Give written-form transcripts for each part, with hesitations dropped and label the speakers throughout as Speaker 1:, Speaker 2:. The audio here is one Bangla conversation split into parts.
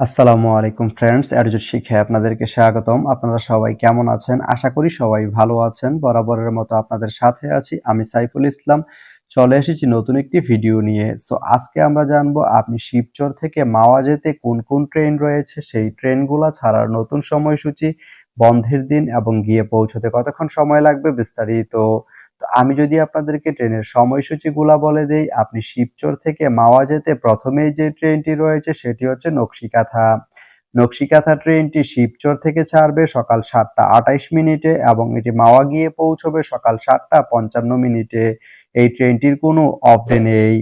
Speaker 1: আসসালামু আলাইকুম ফ্রেন্ডস, অ্যাডজুট শিক্ষায় আপনাদেরকে স্বাগতম। আপনারা সবাই কেমন আছেন? আশা করি সবাই ভালো আছেন। বরাবরের মতো আপনাদের সাথে আছি আমি সাইফুল ইসলাম। চলে এসেছি নতুন একটি ভিডিও নিয়ে। আজকে আমরা জানবো আপনি শিবচর থেকে মাওয়া যেতে কোন কোন ট্রেন রয়েছে, সেই ট্রেনগুলা ছাড়ার নতুন সময়সূচি, বন্ধের দিন এবং গিয়ে পৌঁছতে কতক্ষণ সময় লাগবে বিস্তারিত। তো আমি যদি আপনাদেরকে ট্রেনের সময়সূচিগুলা বলে দেই, আপনি শিবচর থেকে মাওয়া যেতে প্রথমেই যে ট্রেনটি রয়েছে সেটি হচ্ছে নকশিকাথা। নকশিকাথা ট্রেনটি শিবচর থেকে ছাড়বে সকাল ৭:২৮ এবং এটি মাওয়া গিয়ে পৌঁছবে সকাল ৭:৫৫। এই ট্রেনটির কোনো অফ ডে নেই।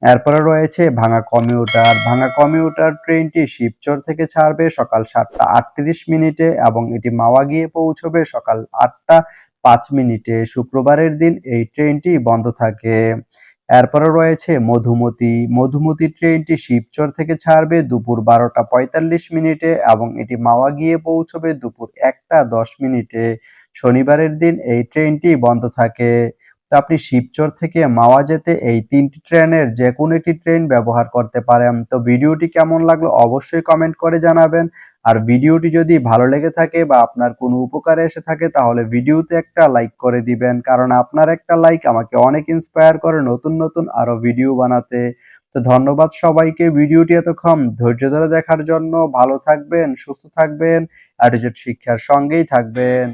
Speaker 1: এরপরে রয়েছে ভাঙা কমিউটার। ভাঙা কমিউটার ট্রেনটি শিবচর থেকে ছাড়বে সকাল ৭:৩৮ এবং এটি মাওয়া গিয়ে পৌঁছবে সকাল ৮:০৫। শুক্রবারের দিন এই ট্রেনটি বন্ধ থাকে। এরপরে রয়েছে মধুমতি। মধুমতি ট্রেনটি শিবচর থেকে ছাড়বে দুপুর ১২:৪৫ এবং এটি মাওয়া গিয়ে পৌঁছবে দুপুর ১:১০। শনিবারের দিন এই ট্রেনটি বন্ধ থাকে। তো আপনি শিবচর থেকে মাওয়া যেতে এই তিনটি ট্রেনের যে কোনো একটি ট্রেন ব্যবহার করতে পারেন। তো ভিডিওটি কেমন লাগলো অবশ্যই কমেন্ট করে জানাবেন। আর ভিডিওটি যদি ভালো লেগে থাকে বা আপনার কোনো উপকারে এসে থাকে তাহলে ভিডিওতে একটা লাইক করে দিবেন, কারণ আপনার একটা লাইক আমাকে অনেক ইন্সপায়ার করে নতুন নতুন আরো ভিডিও বানাতে। তো ধন্যবাদ সবাইকে ভিডিওটি এতক্ষণ ধৈর্য ধরে দেখার জন্য। ভালো থাকবেন, সুস্থ থাকবেন, অ্যাটিটিউড শিক্ষার সঙ্গেই থাকবেন।